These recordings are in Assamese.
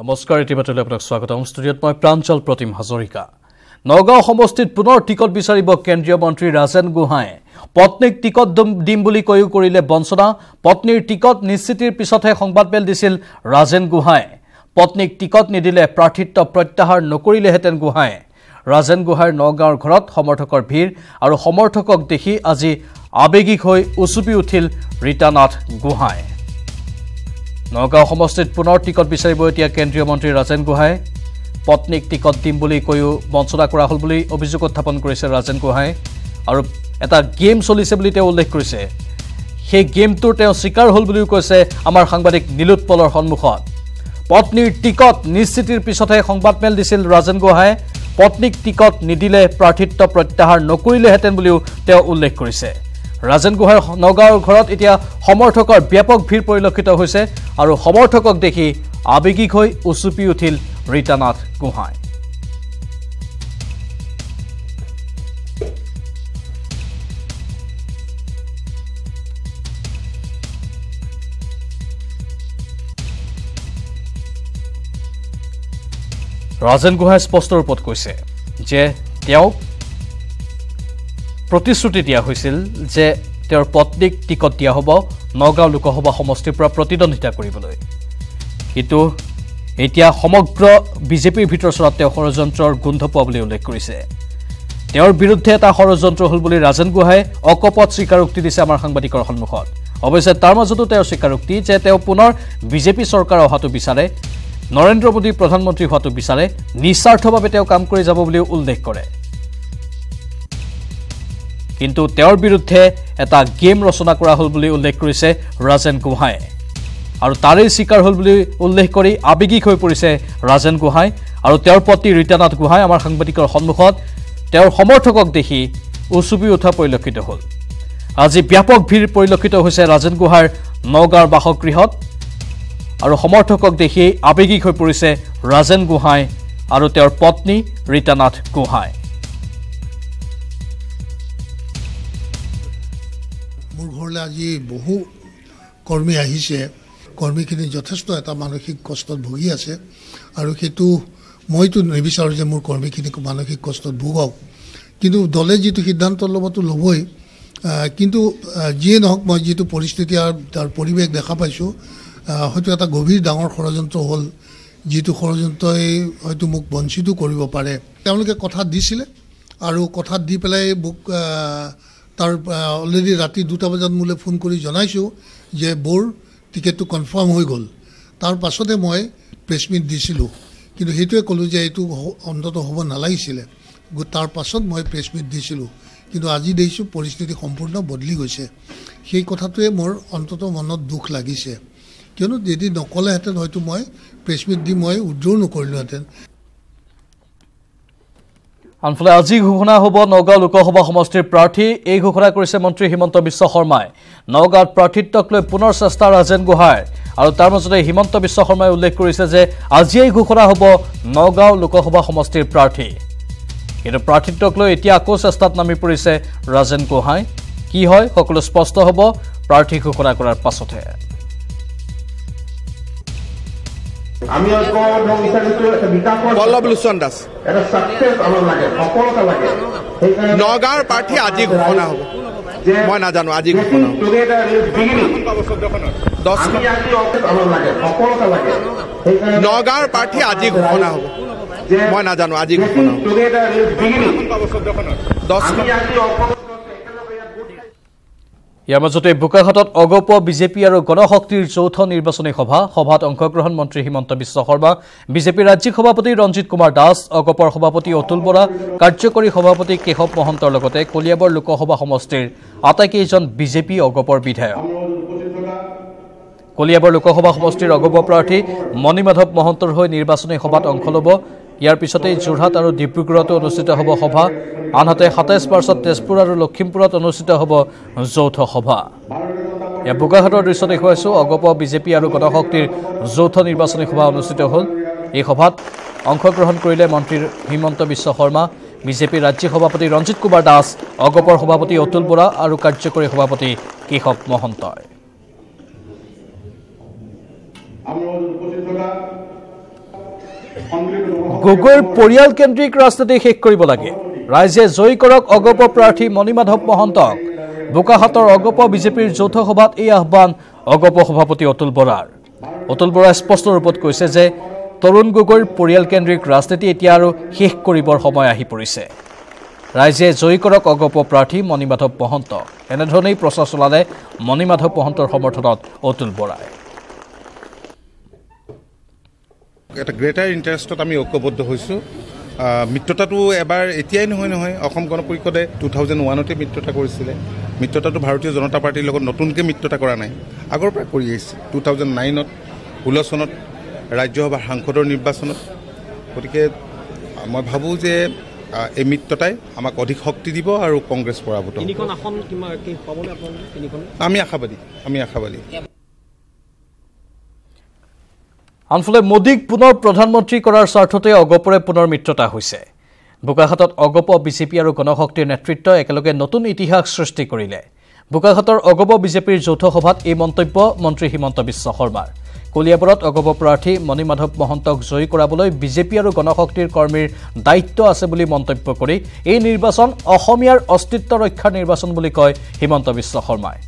নমস্কাৰ ইতিবাতলৈ আপোনাক স্বাগতম ষ্টুডিঅ'ত মই প্ৰাঞ্জল প্ৰতিম হাজৰিকা নগাঁও সমষ্টিত পুনৰ টিকট বিচাৰিব কেন্দ্ৰীয় মন্ত্ৰী ৰাজেন গোহাঁই পত্নীক টিকট দিম বুলি কৈও কৰিলে বঞ্চনা পত্নীৰ টিকট নিশ্চিতিৰ পিছতহে সংবাদমেল দিছিল ৰাজেন গোহাঁই পত্নীক টিকট নিদিলে প্ৰাৰ্থিত্ব প্ৰত্যাহাৰ নকৰিলেহেঁতেন গোহাঁই ৰাজেন গোহাঁইৰ নগাঁৱৰ ঘৰত সমৰ্থকৰ ভিৰ আৰু সমৰ্থকক দেখি আজি আবেগিক হৈ উচুপি উঠিল ৰীতানাথ গোহাঁই নগাঁও সমষ্টিত পুনৰ টিকট বিচাৰিব এতিয়া কেন্দ্ৰীয় মন্ত্ৰী ৰাজেন গোহাঁই পত্নীক টিকট দিম বুলি কৈও বঞ্চনা কৰা হ'ল বুলি অভিযোগ উত্থাপন কৰিছে ৰাজেন গোহাঁই আৰু এটা গেম চলিছে বুলি তেওঁ উল্লেখ কৰিছে সেই গেমটোৰ তেওঁ স্বীকাৰ হ'ল বুলিও কৈছে আমাৰ সাংবাদিক নীলোৎপলৰ সন্মুখত পত্নীৰ টিকট নিশ্চিতিৰ পিছতহে সংবাদমেল দিছিল ৰাজেন গোহাঁই পত্নীক টিকট নিদিলে প্ৰাৰ্থিত্ব প্ৰত্যাহাৰ নকৰিলেহেঁতেন বুলিও তেওঁ উল্লেখ কৰিছে ৰাজেন গোহাঁইৰ নগাঁৱৰ ঘৰত এতিয়া সমৰ্থকৰ ব্যাপক ভিৰ পৰিলক্ষিত হৈছে আৰু সমৰ্থকক দেখি আবেগিক হৈ উচুপি উঠিল ৰীতানাথ গোহাঁই ৰাজেন গোহাঁই স্পষ্ট ৰূপত কৈছে যে তেওঁক প্ৰতিশ্ৰুতি দিয়া হৈছিল যে তেওঁৰ পত্নীক টিকট দিয়া হ'ব নগাঁও লোকসভা সমষ্টিৰ পৰা প্ৰতিদ্বন্দ্বিতা কৰিবলৈ কিন্তু এতিয়া সমগ্ৰ বিজেপিৰ ভিতৰ চৰাত তেওঁ ষড়যন্ত্ৰৰ গোন্ধ পোৱা বুলি উল্লেখ কৰিছে তেওঁৰ বিৰুদ্ধে এটা ষড়যন্ত্ৰ হ'ল বুলি ৰাজেন গোহাঁই অকপট স্বীকাৰোক্তি দিছে আমাৰ সাংবাদিকৰ সন্মুখত অৱশ্যে তাৰ মাজতো তেওঁৰ স্বীকাৰোক্তি যে তেওঁ পুনৰ বিজেপি চৰকাৰ অহাটো বিচাৰে নৰেন্দ্ৰ মোদী প্ৰধানমন্ত্ৰী হোৱাটো বিচাৰে নিস্বাৰ্থভাৱে তেওঁ কাম কৰি যাব বুলিও উল্লেখ কৰে কিন্তু তেওঁৰ বিৰুদ্ধে এটা গেম ৰচনা কৰা হ'ল বুলি উল্লেখ কৰিছে ৰাজেন গোহাঁই আৰু তাৰেই স্বীকাৰ হ'ল বুলি উল্লেখ কৰি আবেগিক হৈ পৰিছে ৰাজেন গোহাঁই আৰু তেওঁৰ পত্নী ৰীতানাথ গোহাঁই আমাৰ সাংবাদিকৰ সন্মুখত তেওঁৰ সমৰ্থকক দেখি উচুপি উঠা পৰিলক্ষিত হ'ল আজি ব্যাপক ভিৰ পৰিলক্ষিত হৈছে ৰাজেন গোহাঁইৰ নগাঁৱৰ বাসগৃহত আৰু সমৰ্থকক দেখি আবেগিক হৈ পৰিছে ৰাজেন গোহাঁই আৰু তেওঁৰ পত্নী ৰীতানাথ গোহাঁই মোৰ ঘৰলৈ আজি বহু কৰ্মী আহিছে কৰ্মীখিনি যথেষ্ট এটা মানসিক কষ্টত ভুগি আছে আৰু সেইটো মইতো নিবিচাৰোঁ যে মোৰ কৰ্মীখিনিক মানসিক কষ্টত ভুগক কিন্তু দলে যিটো সিদ্ধান্ত ল'বতো ল'বই কিন্তু যিয়ে নহওক মই যিটো পৰিস্থিতি আৰু তাৰ পৰিৱেশ দেখা পাইছোঁ হয়তো এটা গভীৰ ডাঙৰ ষড়যন্ত্ৰ হ'ল যিটো ষড়যন্ত্ৰই হয়তো মোক বঞ্চিত কৰিব পাৰে তেওঁলোকে কথা দিছিলে আৰু কথা দি পেলাই মোক তাৰ অলৰেডি ৰাতি 2টা বজাত মোলৈ ফোন কৰি জনাইছোঁ যে বৰ টিকেটটো কনফাৰ্ম হৈ গ'ল তাৰ পাছতে মই প্ৰেছ মিট দিছিলোঁ কিন্তু সেইটোৱে ক'লোঁ যে এইটো অন্ততঃ হ'ব নালাগিছিলে তাৰ পাছত মই প্ৰেছ মিট দিছিলোঁ কিন্তু আজি দেখিছোঁ পৰিস্থিতি সম্পূৰ্ণ বদলি গৈছে সেই কথাটোৱে মোৰ অন্ততঃ মনত দুখ লাগিছে কিয়নো যদি নকলেহেঁতেন হয়তো মই প্ৰেছ মিট দি মই উইথড্ৰ নকৰিলোহেঁতেন আনফালে আজি ঘোষণা হ'ব নগাঁও লোকসভা সমষ্টিৰ প্ৰাৰ্থী এই ঘোষণা কৰিছে মন্ত্ৰী হিমন্ত বিশ্ব শৰ্মাই নগাঁৱত প্ৰাৰ্থিত্বক লৈ পুনৰ চেষ্টা ৰাজেন গোহাঁইৰ আৰু তাৰ মাজতে হিমন্ত বিশ্ব শৰ্মাই উল্লেখ কৰিছে যে আজিয়েই ঘোষণা হ'ব নগাঁও লোকসভা সমষ্টিৰ প্ৰাৰ্থী কিন্তু প্ৰাৰ্থিত্বক লৈ এতিয়া আকৌ চেষ্টাত নামি পৰিছে ৰাজেন গোহাঁই কি হয় সকলো স্পষ্ট হ'ব প্ৰাৰ্থী ঘোষণা কৰাৰ পাছতহে আমি পল্লৱ লোচন দাস নগাঁৱৰ প্ৰাৰ্থী আজি ঘোষণা হ'ব মই নাজানো আজি ঘোষণা হ'ব নগাঁৱৰ প্ৰাৰ্থী আজি ঘোষণা হ'ব মই নাজানো আজি ঘোষণা হ'ব ইয়াৰ মাজতে বোকাখাটত অগপ বিজেপি আৰু গণশক্তিৰ যৌথ নিৰ্বাচনী সভাত অংশগ্ৰহণ মন্ত্ৰী হিমন্ত বিশ্ব শৰ্মা বিজেপিৰ ৰাজ্যিক সভাপতি ৰঞ্জিত কুমাৰ দাস অগপৰ সভাপতি অতুল বৰা কাৰ্যকৰী সভাপতি কেশৱ মহন্তৰ লগতে কলিয়াবৰ লোকসভা সমষ্টিৰ আটাইকেইজন বিজেপি অগপৰ বিধায়ক কলিয়াবৰ লোকসভা সমষ্টিৰ অগপ প্ৰাৰ্থী মণিমাধৱ মহন্তৰ হৈ নিৰ্বাচনী সভাত অংশ ল'ব ইয়াৰ পিছতেই যোৰহাট আৰু ডিব্ৰুগড়তো অনুষ্ঠিত হ'ব সভা আনহাতে 27 মাৰ্চত তেজপুৰ আৰু লখিমপুৰত অনুষ্ঠিত হ'ব যৌথ সভা या বোকাখাটৰ দৃশ্য দেখুৱাইছো অগপ বিজেপি আৰু গণশক্তিৰ যৌথ নিৰ্বাচনী সভা অনুষ্ঠিত হ'ল এই সভাত অংশগ্ৰহণ কৰিলে মন্ত্ৰী হিমন্ত বিশ্ব শৰ্মা বিজেপিৰ ৰাজ্যিক সভাপতি ৰঞ্জিত কুমাৰ দাস অগপৰ সভাপতি অতুল বৰা আৰু কাৰ্যকৰী সভাপতি কেশৱ মহন্তই গগৈৰ পৰিয়ালকেন্দ্ৰিক ৰাজনীতি শেষ কৰিব লাগে ৰাইজে জয়ী কৰক অগপ প্ৰাৰ্থী মণিমাধৱ মহন্তক বোকাখাতৰ অগপ বিজেপিৰ যৌথ সভাত এই আহ্বান অগপ সভাপতি অতুল বৰাৰ অতুল বৰাই স্পষ্ট ৰূপত কৈছে যে তৰুণ গগৈৰ পৰিয়ালকেন্দ্ৰিক ৰাজনীতি এতিয়া আৰু শেষ কৰিবৰ সময় আহি পৰিছে ৰাইজে জয়ী কৰক অগপ প্ৰাৰ্থী মণিমাধৱ মহন্ত এনেধৰণেই প্ৰচাৰ চলালে মণিমাধৱ মহন্তৰ সমৰ্থনত অতুল বৰাই এটা গ্ৰেটাৰ ইণ্টাৰেষ্টত আমি ঐক্যবদ্ধ হৈছোঁ মিত্ৰতাটো এবাৰ এতিয়াই নহয় অসম গণ পৰিষদে 2001তে মিত্ৰতা কৰিছিলে মিত্ৰতাটো ভাৰতীয় জনতা পাৰ্টিৰ লগত নতুনকৈ মিত্ৰতা কৰা নাই আগৰ পৰা কৰি আহিছে 2009ত 16 চনত ৰাজ্যসভাৰ সাংসদৰ নিৰ্বাচনত গতিকে মই ভাবোঁ যে এই মিত্ৰতাই আমাক অধিক শক্তি দিব আৰু কংগ্ৰেছ পৰাভূত আমি আশাবাদী আনফালে মোদীক পুনৰ প্ৰধানমন্ত্ৰী কৰাৰ স্বাৰ্থতে অগপৰে পুনৰ মিত্ৰতা হৈছে বোকাখাতত অগপ বিজেপি আৰু গণশক্তিৰ নেতৃত্বই একেলগে নতুন ইতিহাস সৃষ্টি কৰিলে বোকাখাতৰ অগপ বিজেপিৰ যৌথ সভাত এই মন্তব্য মন্ত্ৰী হিমন্ত বিশ্ব শৰ্মাৰ কলিয়াবৰত অগপ প্ৰাৰ্থী মণিমাধৱ মহন্তক জয়ী কৰাবলৈ বিজেপি আৰু গণশক্তিৰ কৰ্মীৰ দায়িত্ব আছে বুলি মন্তব্য কৰি এই নিৰ্বাচন অসমীয়াৰ অস্তিত্ব ৰক্ষাৰ নিৰ্বাচন বুলি কয় হিমন্ত বিশ্ব শৰ্মাই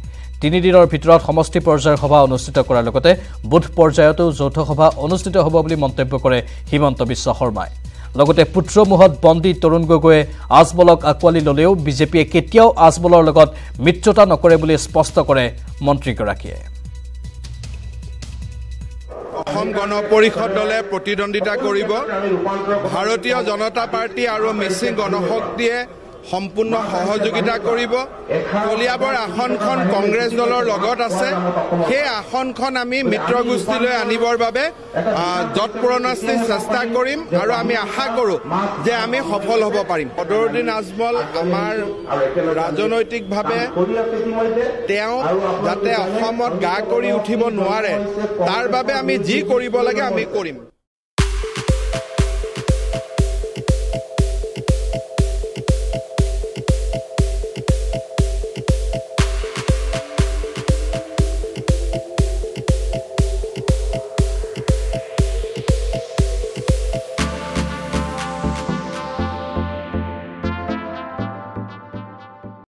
3 দিনৰ ভিতৰত সমষ্টি পৰ্যায়ৰ সভা অনুষ্ঠিত কৰাৰ লগতে বুধ পৰ্যায়তো যৌথ সভা অনুষ্ঠিত হ'ব বুলি মন্তব্য কৰে হিমন্ত বিশ্ব শৰ্মাই লগতে পুত্ৰমুহত বন্দী তৰুণ গগৈয়ে আজবলক আকোৱালি ল'লেও বিজেপিয়ে কেতিয়াও আজবলৰ লগত মিত্ৰতা নকৰে বুলি স্পষ্ট কৰে মন্ত্ৰীগৰাকীয়ে অসম গণ পৰিষদ দলে প্ৰতিদ্বন্দ্বিতা কৰিব ভাৰতীয় জনতা পাৰ্টি আৰু মিচিং গণশক্তিয়ে সম্পূৰ্ণ সহযোগিতা কৰিব কলিয়াবৰ আসনখন কংগ্ৰেছ দলৰ লগত আছে সেই আসনখন আমি মিত্ৰগোষ্ঠীলৈ আনিবৰ বাবে যৎপৰোনাস্তি চেষ্টা কৰিম আৰু আমি আশা কৰোঁ যে আমি সফল হ'ব পাৰিম বদৰুদ্দিন আজমল আমাৰ ৰাজনৈতিকভাৱে তেওঁ যাতে অসমত গা কৰি উঠিব নোৱাৰে তাৰ বাবে আমি যি কৰিব লাগে আমি কৰিম